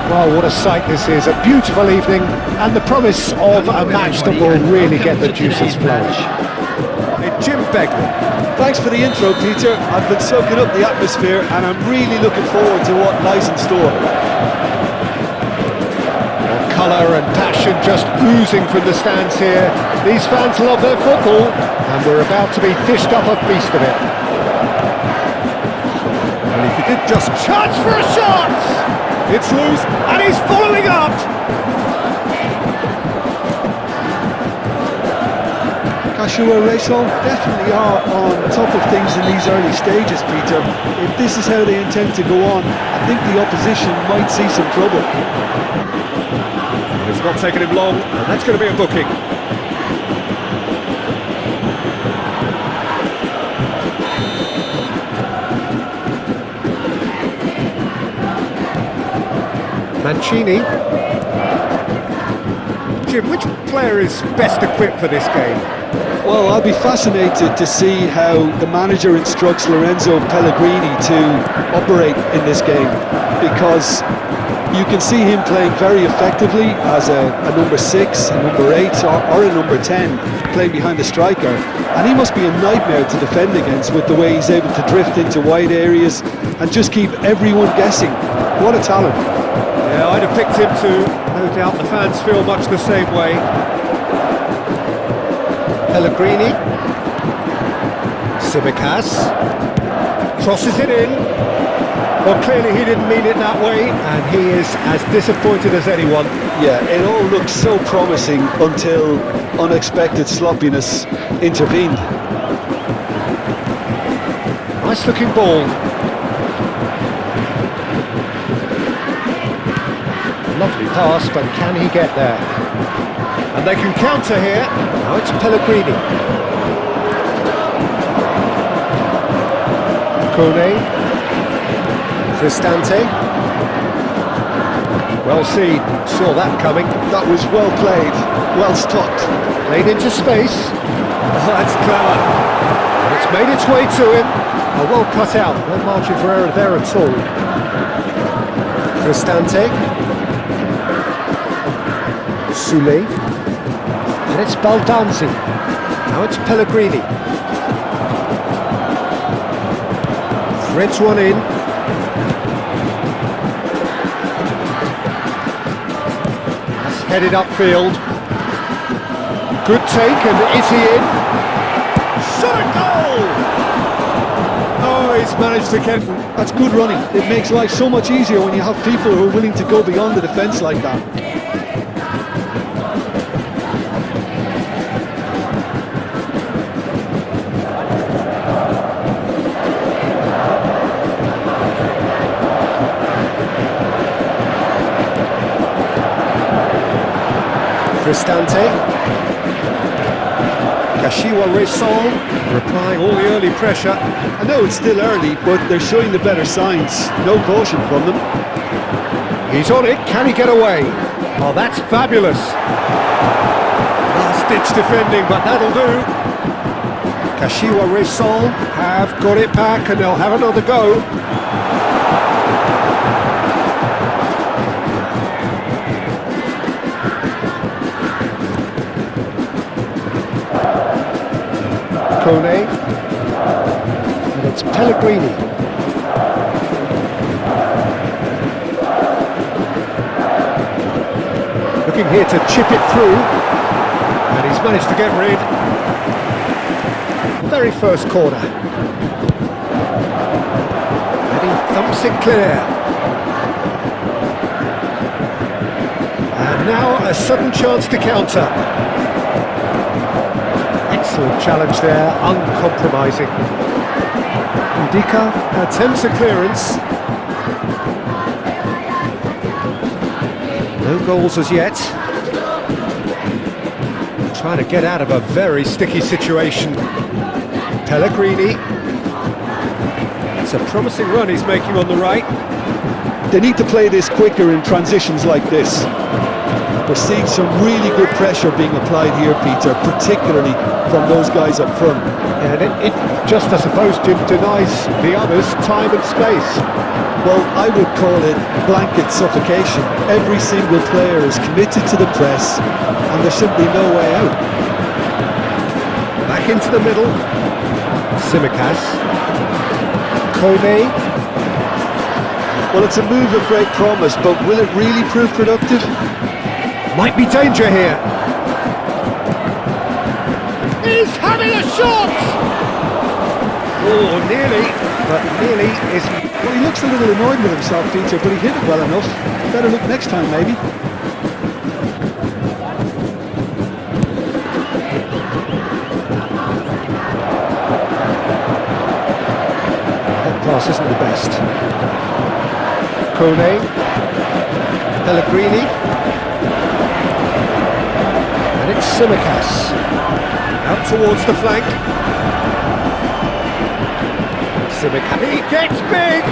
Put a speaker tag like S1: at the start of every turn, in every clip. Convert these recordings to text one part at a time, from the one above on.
S1: Well, what a sight this is, a beautiful evening and the promise of a match that will really get the juices flowing.
S2: Jim Begley. Thanks for the intro, Peter. I've been soaking up the atmosphere and I'm really looking forward to what lies in store.
S1: Colour and passion just oozing from the stands here. These fans love their football and we're about to be dished up a feast of it.
S2: And if he did just...
S1: Chance for a shot!
S2: It's loose
S1: and he's following up!
S2: Kashiwa Racing definitely are on top of things in these early stages, Peter. If this is how they intend to go on, I think the opposition might see some trouble.
S1: It's not taken him long, and that's going to be a booking. Mancini. Jim, which player is best equipped for this game?
S2: Well, I'll be fascinated to see how the manager instructs Lorenzo Pellegrini to operate in this game, because you can see him playing very effectively as a number 6, a number 8 or a number 10, playing behind the striker, and he must be a nightmare to defend against with the way he's able to drift into wide areas and just keep everyone guessing. What a talent.
S1: Yeah, I'd have picked him too. No doubt the fans feel much the same way. Pellegrini. Simicas. Crosses it in. Well, clearly he didn't mean it that way, and he is as disappointed as anyone.
S2: Yeah, it all looked so promising until unexpected sloppiness intervened.
S1: Nice looking ball. Lovely pass, but can he get there? And they can counter here. Now it's Pellegrini. Kone. Cristante. Well seen, saw that coming.
S2: That was well played, well stopped.
S1: Played into space.
S2: Oh, that's clever.
S1: And it's made its way to him. Oh, well cut out, no margin for error there at all. Cristante. Soule. And it's Baldanzi. Now it's Pellegrini. Threads one in. That's headed upfield. Good take, and is he in? Shot a goal! Oh, he's managed to get...
S2: That's good running. It makes life so much easier when you have people who are willing to go beyond the defence like that.
S1: Cristante. Kashiwa Racing replying all the early pressure.
S2: I know it's still early, but they're showing the better signs. No caution from them.
S1: He's on it. Can he get away? Oh, that's fabulous. Last-ditch defending, but that'll do. Kashiwa Racing have got it back, and they'll have another go. Kone, and it's Pellegrini. Looking here to chip it through, and he's managed to get rid. Very first corner. And he thumps it clear. And now a sudden chance to counter. Excellent challenge there, uncompromising. Jika attempts a clearance. No goals as yet. Trying to get out of a very sticky situation. Pellegrini. It's a promising run he's making on the right.
S2: They need to play this quicker in transitions like this. We're seeing some really good pressure being applied here, Peter, particularly from those guys up front.
S1: And it just, I suppose, Jim, denies the others time and space.
S2: Well, I would call it blanket suffocation. Every single player is committed to the press, and there's simply no way out.
S1: Back into the middle. Tsimikas. Kone.
S2: Well, it's a move of great promise, but will it really prove productive?
S1: Might be danger here. He's having a shot! Oh, nearly, but nearly is...
S2: Well, he looks a little annoyed with himself, Peter, but he hit it well enough. Better look next time, maybe.
S1: That pass isn't the best. Kone, Pellegrini, and it's Tsimikas, out towards the flank. Tsimikas, he gets big,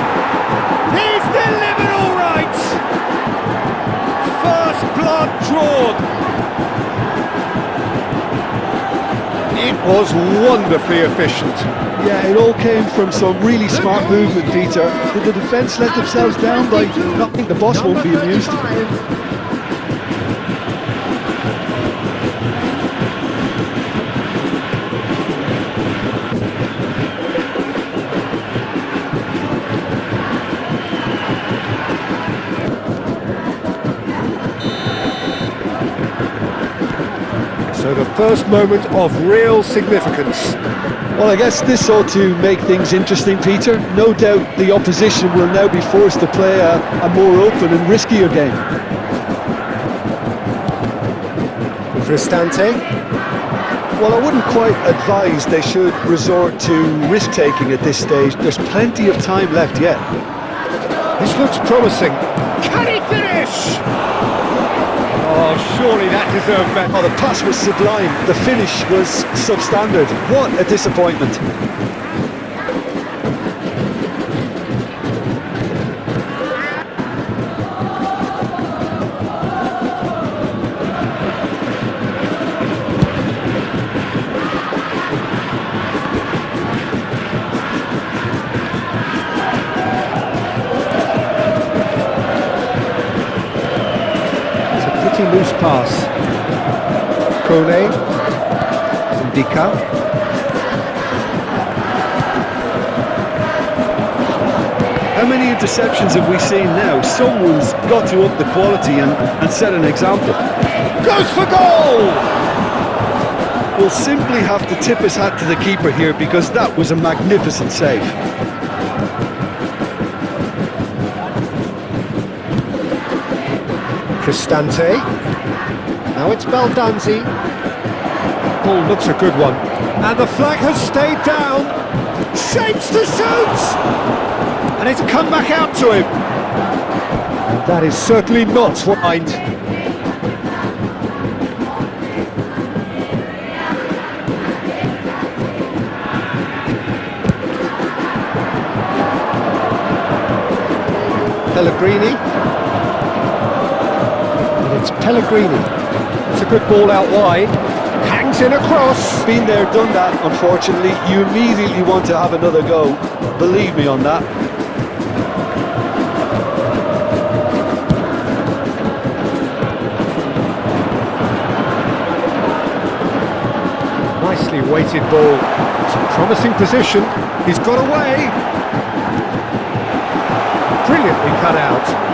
S1: he's delivered all right, first blood drawn. It was wonderfully efficient.
S2: Yeah, it all came from some really smart movement, Peter. Did the defence let themselves down by not think the boss won't be amused?
S1: So the first moment of real significance.
S2: Well, I guess this ought to make things interesting, Peter. No doubt the opposition will now be forced to play a more open and riskier game.
S1: Cristante.
S2: Well, I wouldn't quite advise they should resort to risk-taking at this stage. There's plenty of time left yet.
S1: This looks promising. Can he finish? Oh, surely that deserved better.
S2: Oh, the pass was sublime. The finish was substandard. What a disappointment.
S1: Loose pass. Kone, Jika.
S2: How many interceptions have we seen now? Someone's got to up the quality and set an example.
S1: Goes for goal!
S2: We'll simply have to tip his hat to the keeper here because that was a magnificent save.
S1: Cristante. Now it's Baldanzi. Ball looks a good one. And the flag has stayed down. Shapes to shoot! And it's come back out to him. And that is certainly not wide. Pellegrini. It's Pellegrini. It's a good ball out wide. Hangs in across.
S2: Been there, done that, unfortunately. You immediately want to have another go. Believe me on that.
S1: Nicely weighted ball. It's a promising position. He's got away. Brilliantly cut out.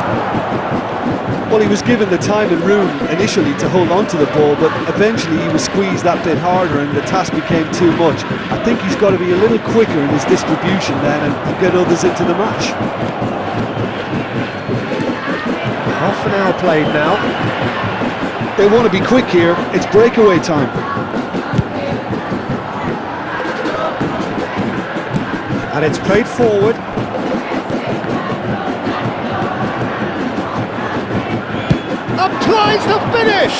S2: Well, he was given the time and room initially to hold on to the ball, but eventually he was squeezed that bit harder and the task became too much. I think he's got to be a little quicker in his distribution then and get others into the match.
S1: Half an hour played now.
S2: They want to be quick here. It's breakaway time.
S1: And it's played forward. Applies the finish!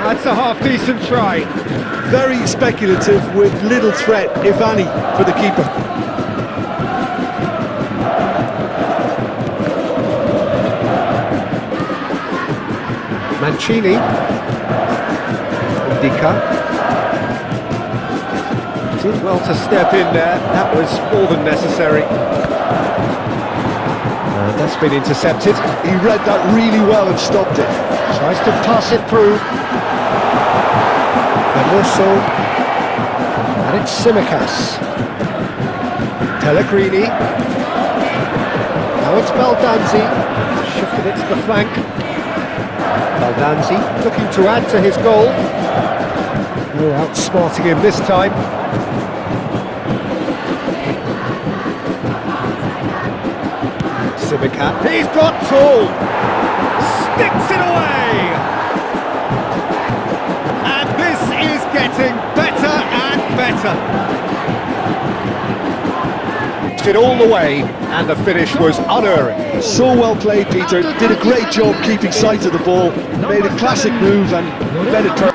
S1: That's a half-decent try.
S2: Very speculative with little threat, if any, for the keeper.
S1: Mancini. Jika. Did well to step in there. That was more than necessary. That's been intercepted.
S2: He read that really well and stopped it.
S1: Tries to pass it through. And also, and it's Tsimikas. Pellegrini. Now it's Baldanzi. Shifted it to the flank. Baldanzi looking to add to his goal. Oh, outsmarting him this time. Tsimikas. He's got tall. Sticks it away. And this is getting better and better. It all the way, and the finish was unerring.
S2: So well played, Peter. Did a great job keeping sight of the ball. Made a classic move and made it turn.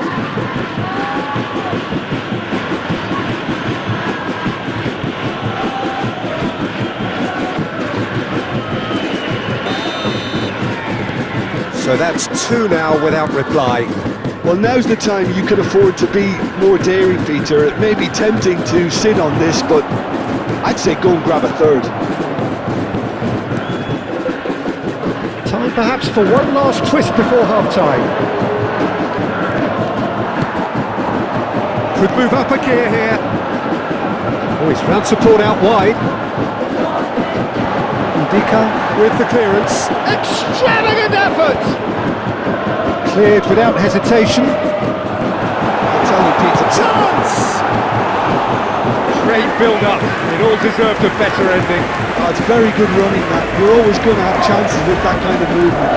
S1: So that's 2 now without reply.
S2: Well, now's the time you can afford to be more daring, Peter. It may be tempting to sit on this, but I'd say go and grab a third.
S1: Time perhaps for one last twist before half-time. Could move up a gear here. Oh, he's found support out wide. Jika with the clearance. Extravagant effort! Cleared without hesitation.
S2: I'll tell you, Peter.
S1: Chance! Great build-up. It all deserved a better ending.
S2: Oh, it's very good running, that. You're always going to have chances with that kind of movement.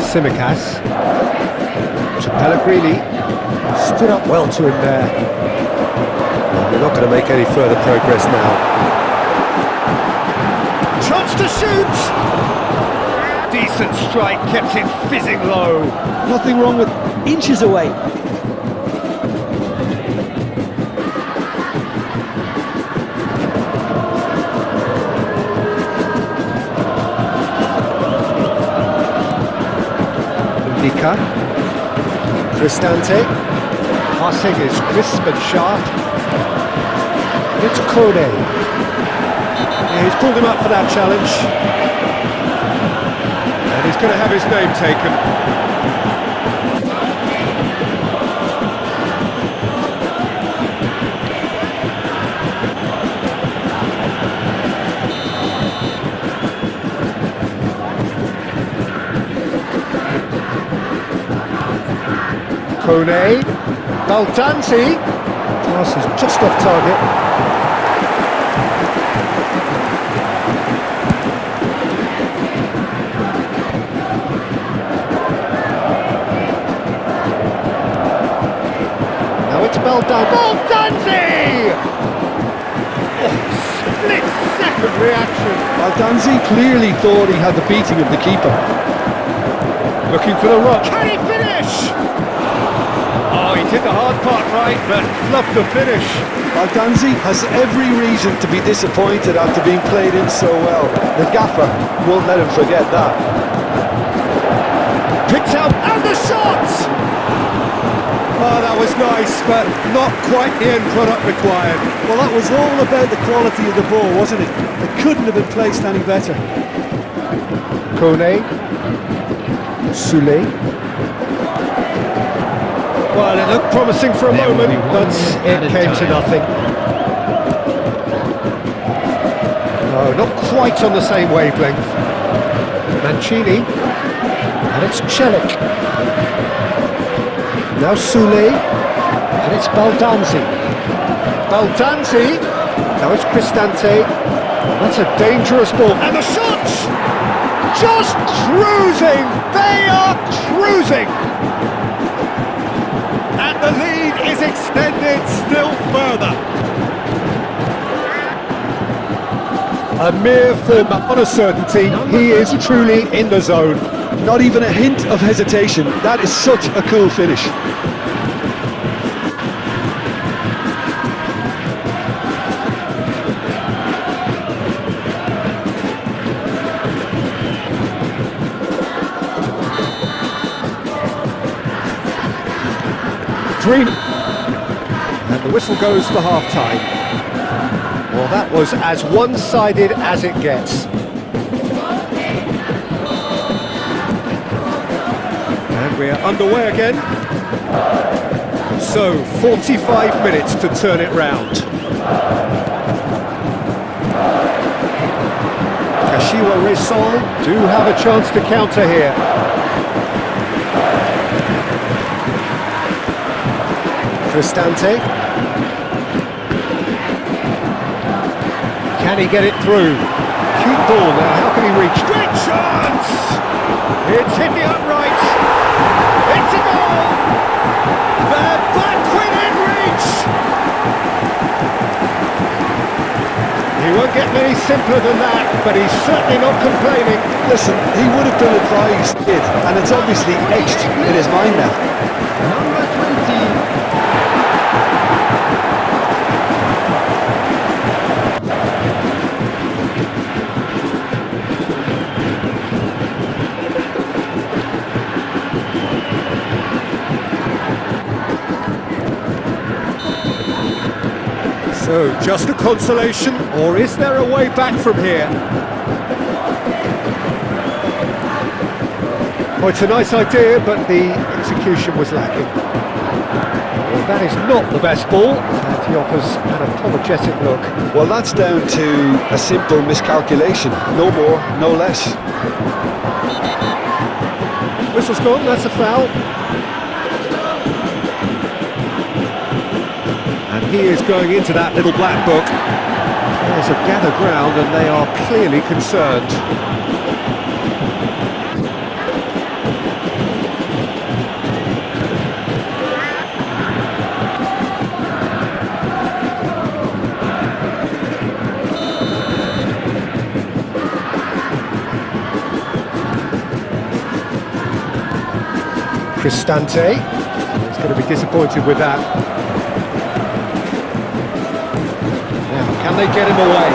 S1: Tsimikas to Pellegrini. Stood up well to him there. They're not going to make any further progress now. Chance to shoot! Decent strike, kept it fizzing low.
S2: Nothing wrong with inches away.
S1: Jika. Cristante. Passing is crisp and sharp. It's Kone. Yeah, he's pulled him up for that challenge. And he's going to have his name taken. Kone. Baldanzi. Pass is just off target. Baldanzi! Oh, split-second reaction.
S2: Baldanzi clearly thought he had the beating of the keeper.
S1: Looking for the rock. Can he finish? Oh, he did the hard part right, but flubbed the finish.
S2: Baldanzi has every reason to be disappointed after being played in so well. The gaffer won't let him forget that.
S1: Picked out, and the shot! Oh, that was nice, but not quite the end product required.
S2: Well, that was all about the quality of the ball, wasn't it? It couldn't have been placed any better.
S1: Kone. Soule. Well, it looked promising for a moment, but it came to nothing. No, not quite on the same wavelength. Mancini. And it's Celik. Now Soule, and it's Baldanzi. Baldanzi, now it's Cristante. That's a dangerous ball. And the shot! Just cruising! They are cruising! And the lead is extended still further. A mere form on a certainty, he is truly in the zone.
S2: Not even a hint of hesitation. That is such a cool finish.
S1: dream. And the whistle goes for half-time. Well, that was as one-sided as it gets. And we're underway again. So, 45 minutes to turn it round. Kashiwa Reysol do have a chance to counter here. Cristante. Can he get it through? Cute ball now, how can he reach? Great chance! It's hit the upright. It's a goal! They're back within reach! He won't get any simpler than that, but he's certainly not complaining.
S2: Listen, he would have done advised it, and it's obviously etched in his mind now.
S3: Number 20.
S1: So, just a consolation, or is there a way back from here? Oh, it's a nice idea, but the execution was lacking. Well, that is not the best ball, and he offers an apologetic look.
S2: Well, that's down to a simple miscalculation. No more, no less.
S1: Whistle's gone, that's a foul. And he is going into that little black book. Players have gathered round and they are clearly concerned. Cristante. He's going to be disappointed with that. Can they get him away?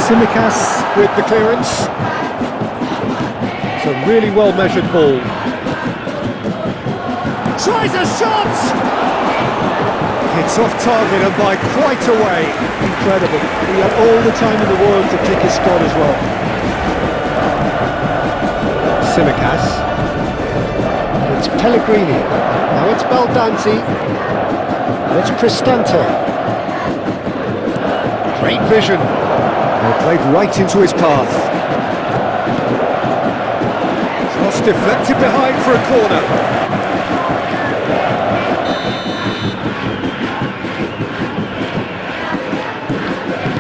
S1: Tsimikas with the clearance. It's a really well-measured ball. Tries a shot! It's off target and by quite a way.
S2: Incredible. He had all the time in the world to pick his spot as well.
S1: Tsimikas. It's Pellegrini. Now it's Baldanzi. It's Cristante. Great vision. And played right into his path. Cross deflected behind for a corner.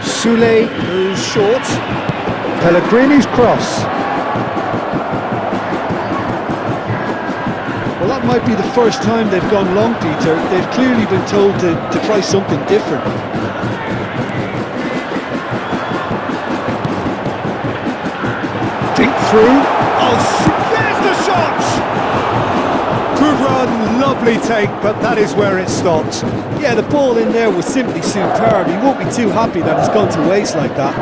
S1: Soule goes short. Pellegrini's cross.
S2: Well, that might be the first time they've gone long, Peter. They've clearly been told to try something different.
S1: Dink through. Oh, there's the shot! Good run, lovely take, but that is where it stopped.
S2: Yeah, the ball in there was simply superb. He won't be too happy that it's gone to waste like that.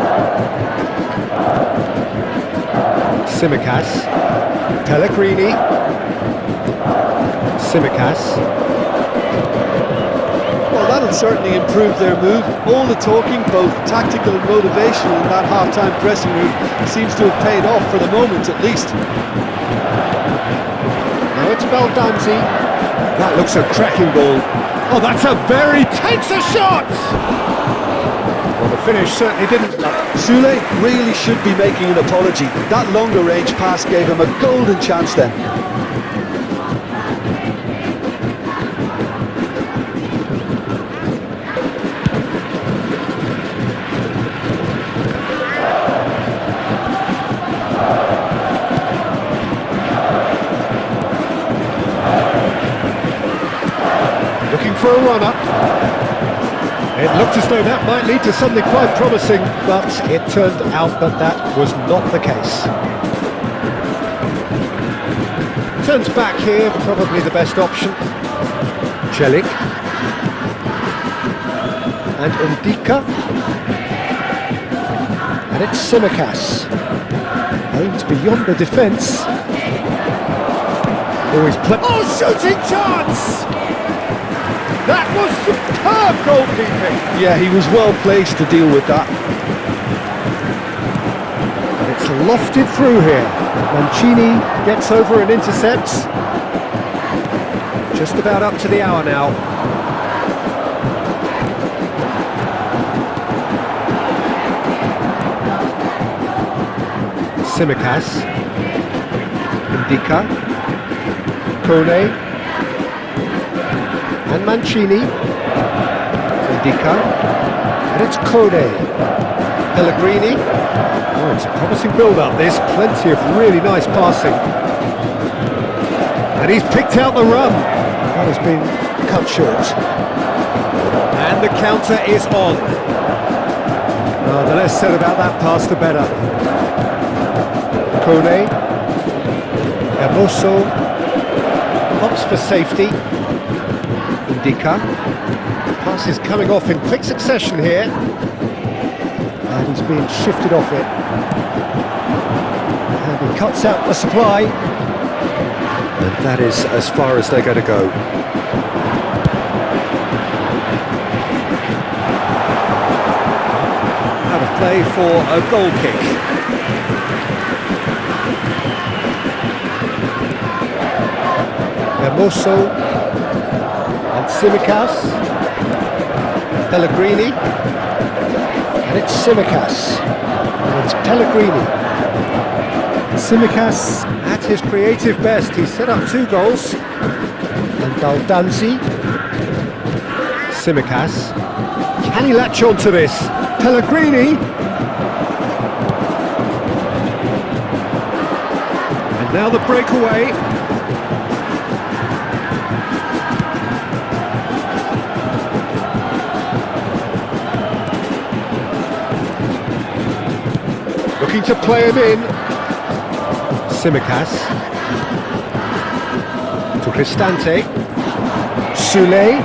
S1: Tsimikas. Pellegrini. Tsimikas.
S2: Well, that'll certainly improve their move. All the talking, both tactical and motivational, in that half-time dressing room seems to have paid off for the moment, at least.
S1: Now it's Baldanzi. That looks a cracking ball. Oh, that's a very... takes a shot! Well, the finish certainly didn't...
S2: Soule really should be making an apology. That longer range pass gave him a golden chance then.
S1: For a run-up. It looked as though that might lead to something quite promising, but it turned out that that was not the case. Turns back here, probably the best option. Celik. And Jika. And it's Tsimikas. Aimed beyond the defence. Oh, shooting chance! That was superb goalkeeping.
S2: Yeah, he was well placed to deal with that.
S1: And it's lofted through here. Mancini gets over and intercepts. Just about up to the hour now. Tsimikas, Jika, Kone, and Mancini, Jika, and it's Kone, Pellegrini. Oh, it's a promising build-up, this, plenty of really nice passing. And he's picked out the run. That has been cut short. And the counter is on. Oh, the less said about that pass, the better. Kone, Hermoso, opts for safety. Jika, pass is coming off in quick succession here, and he's being shifted off it. And he cuts out the supply, and that is as far as they're going to go. Out of play for a goal kick. Hermoso and Tsimikas, Pellegrini, and it's Tsimikas, and it's Pellegrini. Tsimikas at his creative best, he set up 2 goals, and Baldanzi, Tsimikas, can he latch on to this? Pellegrini, and now the breakaway. Looking to play him in. Tsimikas to Cristante. Soulé.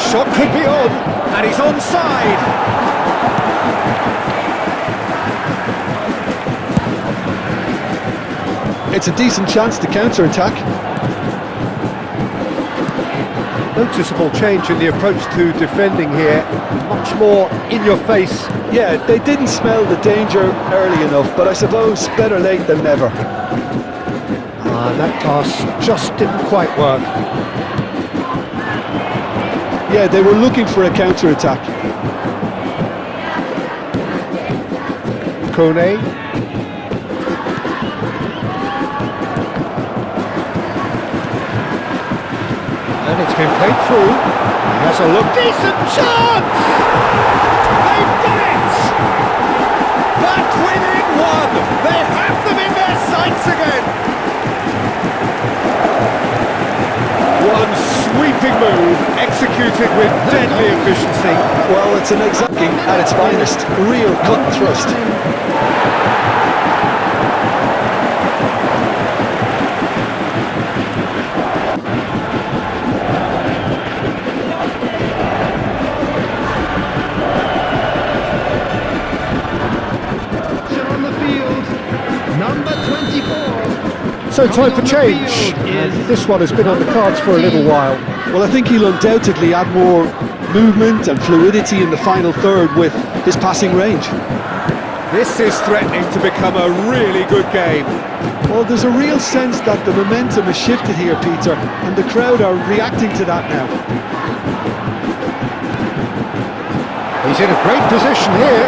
S1: Shot could be on, and he's onside.
S2: It's a decent chance to counter-attack.
S1: Noticeable change in the approach to defending here, much more in your face.
S2: Yeah, they didn't smell the danger early enough, but I suppose better late than never.
S1: And that pass just didn't quite work.
S2: Yeah, they were looking for a counter-attack.
S1: Kone. And it's been played through. He has a look. Decent chance! They've got it! Back within 1. They have them in their sights again. One sweeping move, executed with deadly efficiency.
S2: Well, it's an exact game at its finest. Real cut and thrust.
S3: On the field, number 24.
S1: So time for change, and this one has been on the cards for a little while.
S2: Well, I think he'll undoubtedly add more movement and fluidity in the final third with his passing range.
S1: This is threatening to become a really good game.
S2: Well, there's a real sense that the momentum has shifted here, Peter, and the crowd are reacting to that now.
S1: He's in a great position here.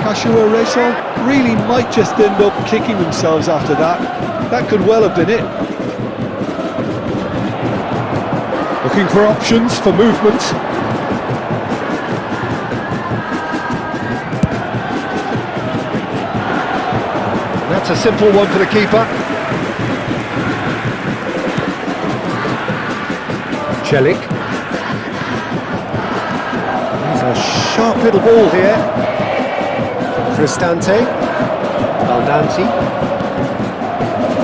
S2: Kashua Reysol really might just end up kicking themselves after that. That could well have been it.
S1: Looking for options for movement. That's a simple one for the keeper. Celik. There's a sharp little ball here. Cristante, Baldanzi,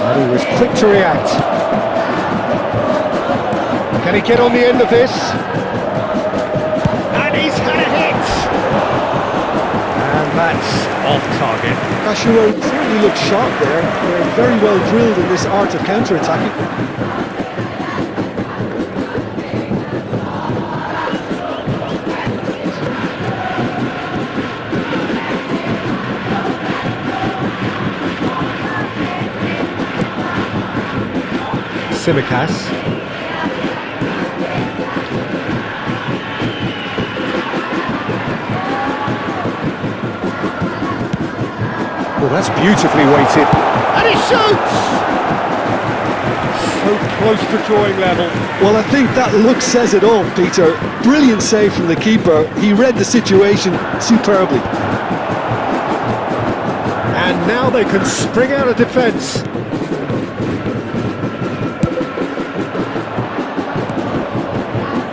S1: and he was quick to react. Can he get on the end of this? And he's had a hit! And That's off target.
S2: Kashiwa certainly looked sharp there. They're very well drilled in this art of counter-attacking.
S1: Simikas. Well, that's beautifully weighted. And he shoots! So close to drawing level.
S2: Well, I think that look says it all, Peter. Brilliant save from the keeper. He read the situation superbly.
S1: And now they can spring out of defence.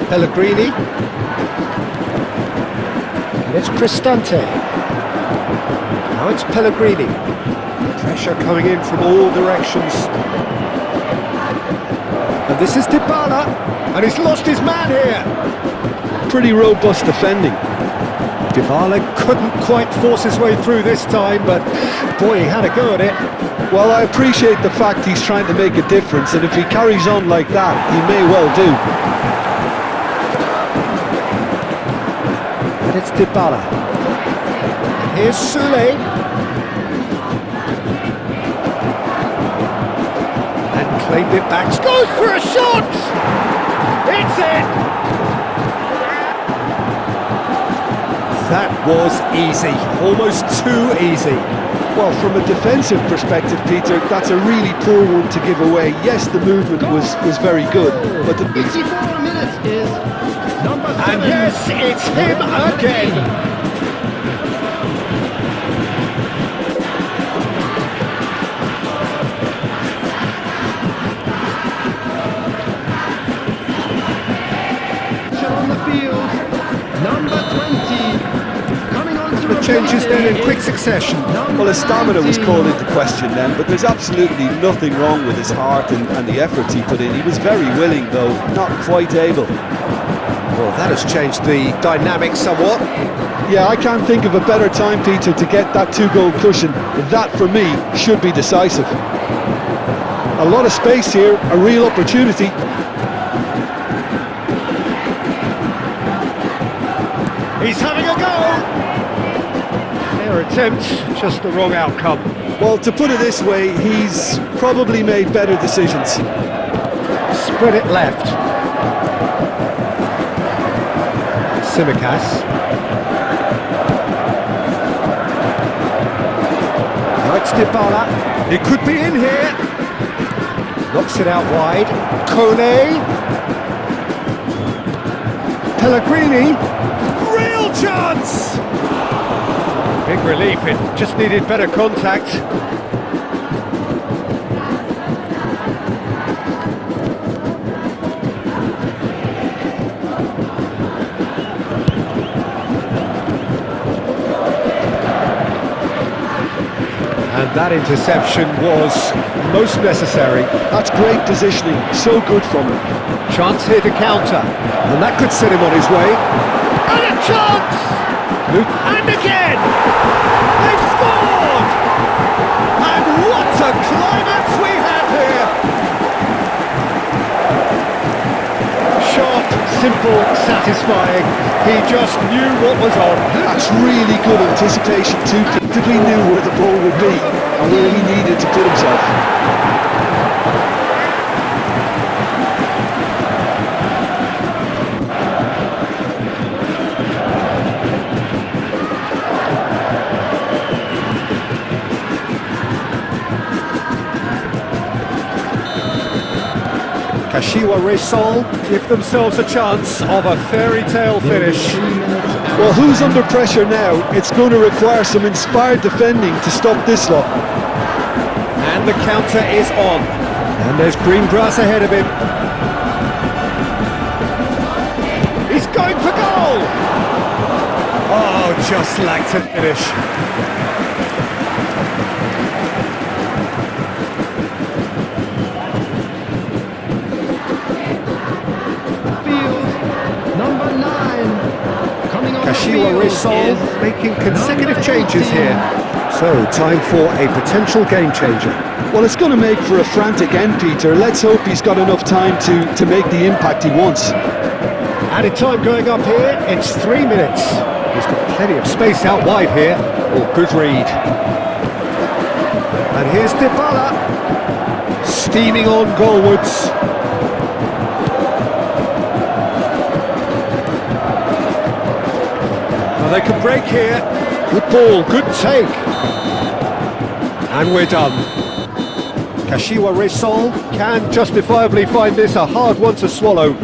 S1: Pellegrini. And it's Cristante. Now it's Pellegrini. Pressure coming in from all directions. And this is Dybala. And he's lost his man here.
S2: Pretty robust defending.
S1: Dybala couldn't quite force his way through this time, but boy, he had a go at it.
S2: Well, I appreciate the fact he's trying to make a difference, and if he carries on like that, he may well do.
S1: And it's Dybala. And here's Sule. And claimed it back. Goes for a shot! It's it! That was easy. Almost too easy.
S2: Well, from a defensive perspective, Peter, that's a really poor one to give away. Yes, the movement was very good, but the...
S3: 84 minutes is number 7.
S1: And yes, it's him again.
S3: On the field, number 20. Coming on to
S1: The changes then in quick succession.
S2: Well, his stamina was called into question then, but there's absolutely nothing wrong with his heart and the efforts he put in. He was very willing, though, not quite able.
S1: Well, that has changed the dynamic somewhat.
S2: Yeah, I can't think of a better time, Peter, to get that 2-goal cushion. That, for me, should be decisive. A lot of space here, a real opportunity.
S1: He's having a go! Fair attempt, just the wrong outcome.
S2: Well, to put it this way, he's probably made better decisions.
S1: Spread it left. Simikas. Now it's Dybala. It could be in here. Knocks it out wide. Kone. Pellegrini. Real chance! Big relief, it just needed better contact. And that interception was most necessary.
S2: That's great positioning, so good from him.
S1: Chance here to counter, and that could set him on his way. And a chance! And again! They've scored! And what a climax we have here! Sharp, simple, satisfying. He just knew what was on.
S2: That's really good anticipation too. He knew where the ball would be and where he needed to put himself.
S1: Kashiwa Reysol give themselves a chance of a fairy tale finish.
S2: Well, who's under pressure now? It's going to require some inspired defending to stop this lot.
S1: And the counter is on. And there's green grass ahead of him. He's going for goal! Oh, just lacked a finish. Kashiwa Kashiwa making consecutive changes here. So, time for a potential game changer.
S2: Well, it's going to make for a frantic end, Peter. Let's hope he's got enough time to make the impact he wants.
S1: Added time going up here, it's 3 minutes. He's got plenty of space out wide here. Oh, good read. And here's Dybala, steaming on goalwards. Well, they can break here. Good ball, good take. And we're done. Kashiwa can justifiably find this a hard one to swallow.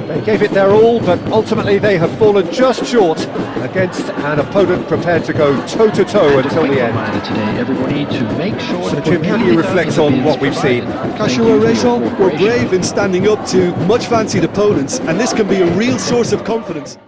S1: They gave it their all, but ultimately they have fallen just short against an opponent prepared to go toe-to-toe until the end.
S3: Today, everybody, to make sure
S1: So Jim, how do you reflect on what we've seen?
S2: Kashiwa were brave in standing up to much fancied opponents, and this can be a real source of confidence.